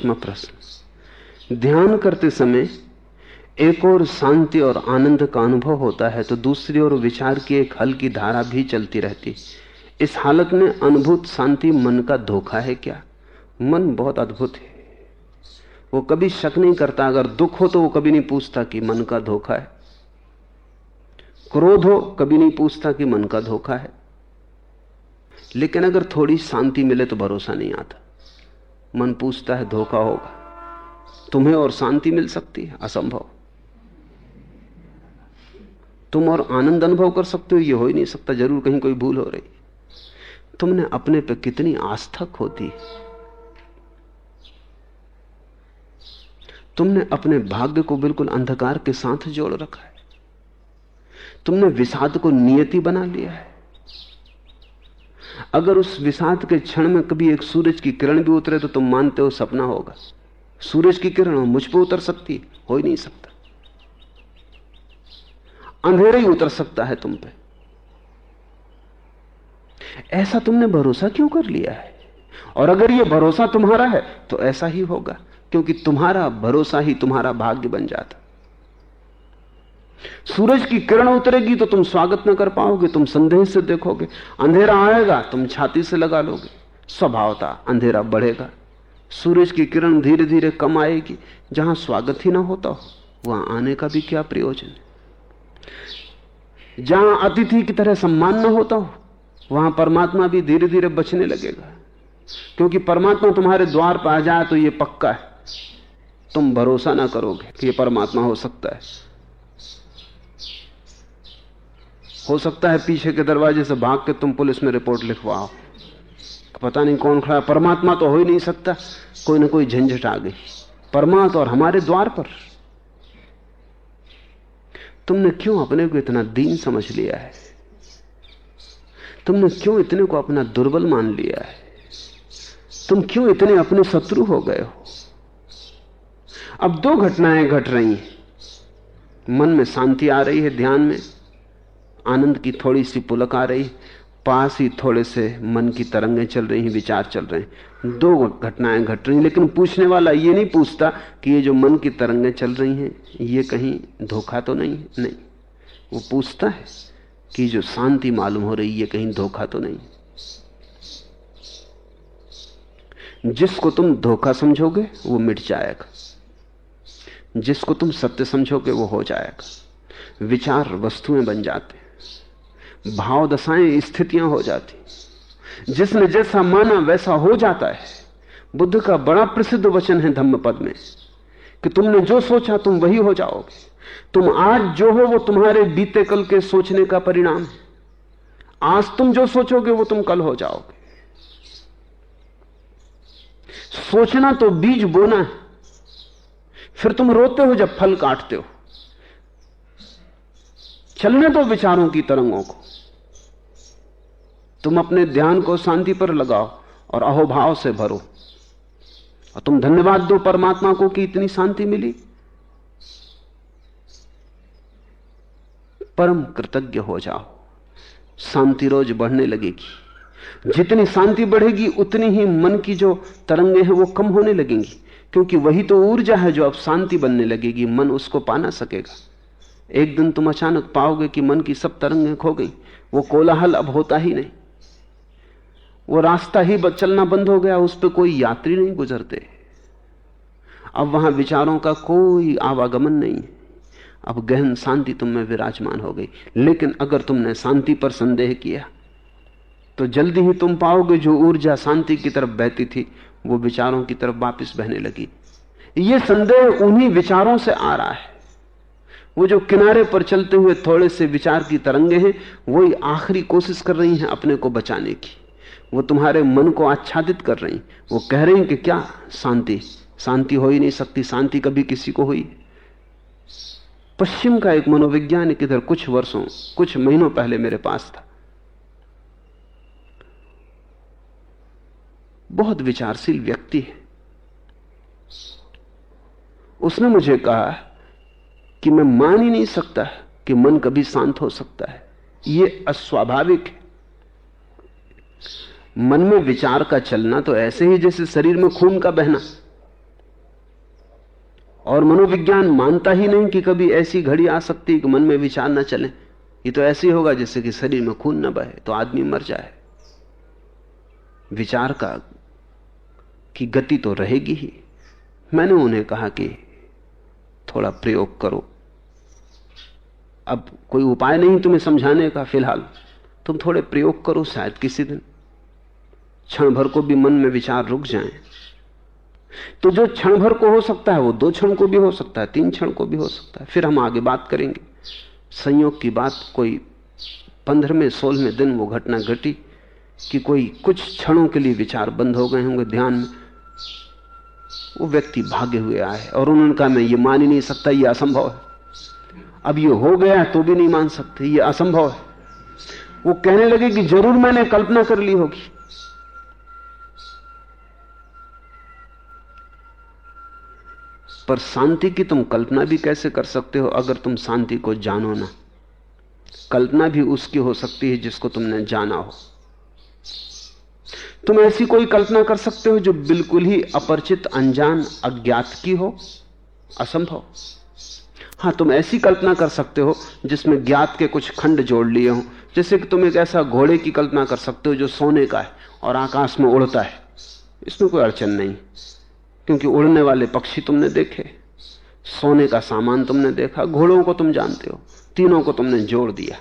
प्रश्न, ध्यान करते समय एक और शांति और आनंद का अनुभव होता है तो दूसरी ओर विचार की एक हल्की धारा भी चलती रहती। इस हालत में अनुभूत शांति मन का धोखा है क्या? मन बहुत अद्भुत है, वो कभी शक नहीं करता। अगर दुख हो तो वो कभी नहीं पूछता कि मन का धोखा है, क्रोध हो कभी नहीं पूछता कि मन का धोखा है। लेकिन अगर थोड़ी शांति मिले तो भरोसा नहीं आता, मन पूछता है धोखा होगा। तुम्हें और शांति मिल सकती है? असंभव। तुम और आनंद अनुभव कर सकते हो? ये हो ही नहीं सकता, जरूर कहीं कोई भूल हो रही। तुमने अपने पे कितनी आस्था खो दी। तुमने अपने भाग्य को बिल्कुल अंधकार के साथ जोड़ रखा है। तुमने विषाद को नियति बना लिया है। अगर उस विषाद के क्षण में कभी एक सूरज की किरण भी उतरे तो तुम मानते हो सपना होगा। सूरज की किरण मुझ पर उतर सकती है? हो ही नहीं सकता। अंधेरा ही उतर सकता है तुम पे। ऐसा तुमने भरोसा क्यों कर लिया है? और अगर यह भरोसा तुम्हारा है तो ऐसा ही होगा, क्योंकि तुम्हारा भरोसा ही तुम्हारा भाग्य बन जाता। सूरज की किरण उतरेगी तो तुम स्वागत न कर पाओगे, तुम संदेह से देखोगे। अंधेरा आएगा तुम छाती से लगा लोगे। स्वभावता अंधेरा बढ़ेगा। सूरज की किरण धीरे धीरे कम आएगी। जहां स्वागत ही ना होता हो वहां आने का भी क्या प्रयोजन है? जहां अतिथि की तरह सम्मान ना होता हो वहां परमात्मा भी धीरे धीरे बचने लगेगा, क्योंकि परमात्मा तुम्हारे द्वार पर आ जाए तो यह पक्का है, तुम भरोसा ना करोगे कि यह परमात्मा हो सकता है। हो सकता है पीछे के दरवाजे से भाग के तुम पुलिस में रिपोर्ट लिखवाओ, पता नहीं कौन खड़ा। परमात्मा तो हो ही नहीं सकता। कोई ना कोई झंझट आ गई, परमात्मा और हमारे द्वार पर। तुमने क्यों अपने को इतना दीन समझ लिया है? तुमने क्यों इतने को अपना दुर्बल मान लिया है? तुम क्यों इतने अपने शत्रु हो गए हो? अब दो घटनाएं घट रही हैं। मन में शांति आ रही है, ध्यान में आनंद की थोड़ी सी पुलक आ रही, पास ही थोड़े से मन की तरंगें चल रही हैं, विचार चल रहे हैं। दो घटनाएं घट रही हैं, लेकिन पूछने वाला ये नहीं पूछता कि ये जो मन की तरंगें चल रही हैं ये कहीं धोखा तो नहीं? नहीं, वो पूछता है कि जो शांति मालूम हो रही है ये कहीं धोखा तो नहीं? जिसको तुम धोखा समझोगे वो मिट जाएगा, जिसको तुम सत्य समझोगे वो हो जाएगा। विचार वस्तुएं बन जाते, भाव दशाएं स्थितियां हो जाती। जिसने जैसा माना वैसा हो जाता है। बुद्ध का बड़ा प्रसिद्ध वचन है धम्मपद में कि तुमने जो सोचा तुम वही हो जाओगे। तुम आज जो हो वो तुम्हारे बीते कल के सोचने का परिणाम है। आज तुम जो सोचोगे वो तुम कल हो जाओगे। सोचना तो बीज बोना है, फिर तुम रोते हो जब फल काटते हो। चलने दो विचारों की तरंगों को। तुम अपने ध्यान को शांति पर लगाओ और अहोभाव से भरो, और तुम धन्यवाद दो परमात्मा को कि इतनी शांति मिली। परम कृतज्ञ हो जाओ। शांति रोज बढ़ने लगेगी। जितनी शांति बढ़ेगी उतनी ही मन की जो तरंगें हैं वो कम होने लगेंगी, क्योंकि वही तो ऊर्जा है जो अब शांति बनने लगेगी। मन उसको पा ना सकेगा। एक दिन तुम अचानक पाओगे कि मन की सब तरंगें खो गई। वो कोलाहल अब होता ही नहीं, वो रास्ता ही चलना बंद हो गया, उस पर कोई यात्री नहीं गुजरते। अब वहां विचारों का कोई आवागमन नहीं है। अब गहन शांति तुम में विराजमान हो गई। लेकिन अगर तुमने शांति पर संदेह किया तो जल्दी ही तुम पाओगे जो ऊर्जा शांति की तरफ बहती थी वो विचारों की तरफ वापस बहने लगी। ये संदेह उन्हीं विचारों से आ रहा है। वो जो किनारे पर चलते हुए थोड़े से विचार की तरंगे हैं वही आखिरी कोशिश कर रही हैं अपने को बचाने की। वो तुम्हारे मन को आच्छादित कर रही। वो कह रही हैं कि क्या शांति, शांति हो ही नहीं सकती। शांति कभी किसी को हुई? पश्चिम का एक मनोवैज्ञानिक इधर कुछ महीनों पहले मेरे पास था। बहुत विचारशील व्यक्ति है। उसने मुझे कहा कि मैं मान ही नहीं सकता कि मन कभी शांत हो सकता है। यह अस्वाभाविक है। मन में विचार का चलना तो ऐसे ही जैसे शरीर में खून का बहना। और मनोविज्ञान मानता ही नहीं कि कभी ऐसी घड़ी आ सकती है कि मन में विचार न चले। ये तो ऐसे ही होगा जैसे कि शरीर में खून न बहे तो आदमी मर जाए। विचार की गति तो रहेगी ही। मैंने उन्हें कहा कि थोड़ा प्रयोग करो। अब कोई उपाय नहीं तुम्हें समझाने का फिलहाल, तुम थोड़े प्रयोग करो, शायद किसी दिन क्षण भर को भी मन में विचार रुक जाएं। तो जो क्षण भर को हो सकता है वो 2 क्षण को भी हो सकता है, 3 क्षण को भी हो सकता है। फिर हम आगे बात करेंगे। संयोग की बात, कोई 15वें 16वें दिन वो घटना घटी कि कोई कुछ क्षणों के लिए विचार बंद हो गए होंगे ध्यान में। वो व्यक्ति भागे हुए आए और उन्होंने कहा मैं ये मान ही नहीं सकता, ये असंभव है। अब ये हो गया तो भी नहीं मान सकते, ये असंभव है। वो कहने लगे कि जरूर मैंने कल्पना कर ली होगी। पर शांति की तुम कल्पना भी कैसे कर सकते हो अगर तुम शांति को जानो ना। कल्पना भी उसकी हो सकती है जिसको तुमने जाना हो। तुम ऐसी कोई कल्पना कर सकते हो जो बिल्कुल ही अपरिचित, अनजान, अज्ञात की हो? असंभव। हां, तुम ऐसी कल्पना कर सकते हो जिसमें ज्ञात के कुछ खंड जोड़ लिए हो। जैसे कि तुम एक ऐसा घोड़े की कल्पना कर सकते हो जो सोने का है और आकाश में उड़ता है। इसमें कोई अड़चन नहीं, क्योंकि उड़ने वाले पक्षी तुमने देखे, सोने का सामान तुमने देखा, घोड़ों को तुम जानते हो, तीनों को तुमने जोड़ दिया।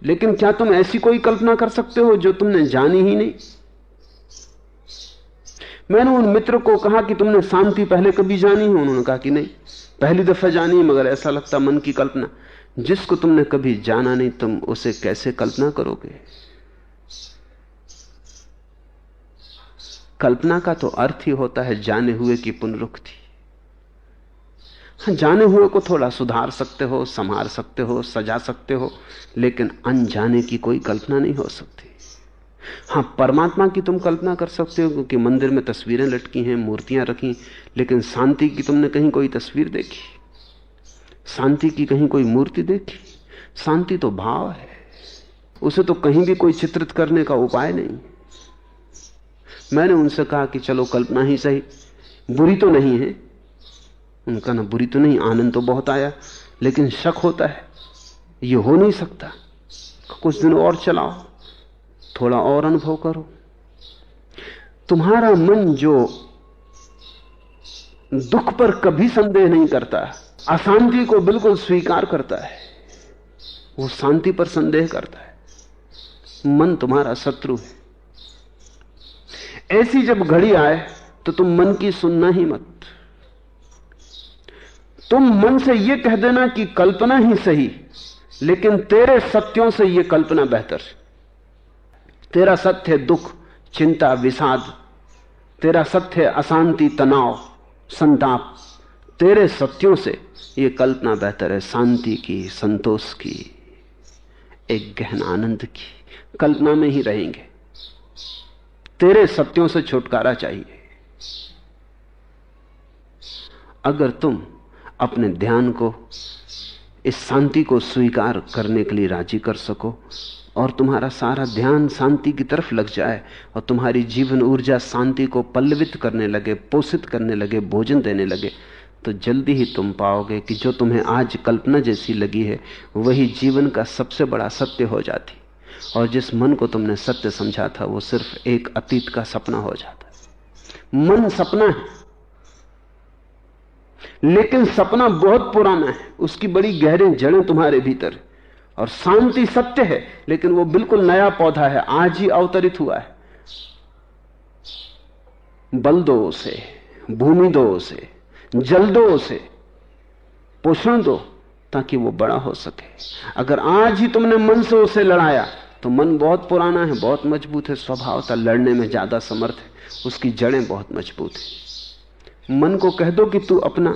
लेकिन क्या तुम ऐसी कोई कल्पना कर सकते हो जो तुमने जानी ही नहीं? मैंने उन मित्र को कहा कि तुमने शांति पहले कभी जानी है? उन्होंने कहा कि नहीं, पहली दफा जानी, मगर ऐसा लगता मन की कल्पना। जिसको तुमने कभी जाना नहीं तुम उसे कैसे कल्पना करोगे? कल्पना का तो अर्थ ही होता है जाने हुए की पुनरुक्ति। हाँ, जाने हुए को थोड़ा सुधार सकते हो, संभाल सकते हो, सजा सकते हो, लेकिन अनजाने की कोई कल्पना नहीं हो सकती। हाँ, परमात्मा की तुम कल्पना कर सकते हो क्योंकि मंदिर में तस्वीरें लटकी हैं, मूर्तियां रखी, लेकिन शांति की तुमने कहीं कोई तस्वीर देखी? शांति की कहीं कोई मूर्ति देखी? शांति तो भाव है, उसे तो कहीं भी कोई चित्रित करने का उपाय नहीं। मैंने उनसे कहा कि चलो कल्पना ही सही, बुरी तो नहीं है। उनका ना बुरी तो नहीं, आनंद तो बहुत आया, लेकिन शक होता है ये हो नहीं सकता। कुछ दिन और चलाओ, थोड़ा और अनुभव करो। तुम्हारा मन जो दुख पर कभी संदेह नहीं करता, अशांति को बिल्कुल स्वीकार करता है, वो शांति पर संदेह करता है। मन तुम्हारा शत्रु है। ऐसी जब घड़ी आए तो तुम मन की सुनना ही मत। तुम मन से यह कह देना कि कल्पना ही सही, लेकिन तेरे सत्यों से यह कल्पना बेहतर। तेरा सत्य है दुख, चिंता, विषाद। तेरा सत्य है अशांति, तनाव, संताप। तेरे सत्यों से यह कल्पना बेहतर है शांति की, संतोष की, एक गहन आनंद की। कल्पना में ही रहेंगे। तेरे सत्यों से छुटकारा चाहिए। अगर तुम अपने ध्यान को, इस शांति को स्वीकार करने के लिए राजी कर सको और तुम्हारा सारा ध्यान शांति की तरफ लग जाए और तुम्हारी जीवन ऊर्जा शांति को पल्लवित करने लगे, पोषित करने लगे, भोजन देने लगे, तो जल्दी ही तुम पाओगे कि जो तुम्हें आज कल्पना जैसी लगी है वही जीवन का सबसे बड़ा सत्य हो जाती, और जिस मन को तुमने सत्य समझा था वो सिर्फ एक अतीत का सपना हो जाता। मन सपना है, लेकिन सपना बहुत पुराना है, उसकी बड़ी गहरी जड़ें तुम्हारे भीतर। और शांति सत्य है, लेकिन वो बिल्कुल नया पौधा है, आज ही अवतरित हुआ है। बल दो उसे, भूमि दो उसे, जल दो उसे, पोषण दो, ताकि वो बड़ा हो सके। अगर आज ही तुमने मन से उसे लड़ाया तो मन बहुत पुराना है, बहुत मजबूत है, स्वभावतः लड़ने में ज्यादा समर्थ है, उसकी जड़ें बहुत मजबूत है। मन को कह दो कि तू अपना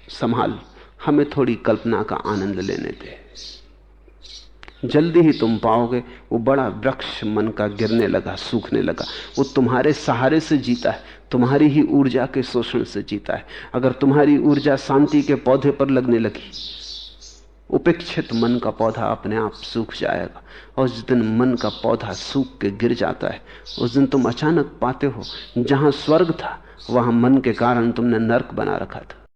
संभाल, हमें थोड़ी कल्पना का आनंद लेने दे। जल्दी ही तुम पाओगे वो बड़ा वृक्ष मन का गिरने लगा, सूखने लगा। वो तुम्हारे सहारे से जीता है, तुम्हारी ही ऊर्जा के शोषण से जीता है। अगर तुम्हारी ऊर्जा शांति के पौधे पर लगने लगी उपेक्षित मन का पौधा अपने आप सूख जाएगा। और जिस दिन मन का पौधा सूख के गिर जाता है, उस दिन तुम अचानक पाते हो जहां स्वर्ग था वहां मन के कारण तुमने नर्क बना रखा था।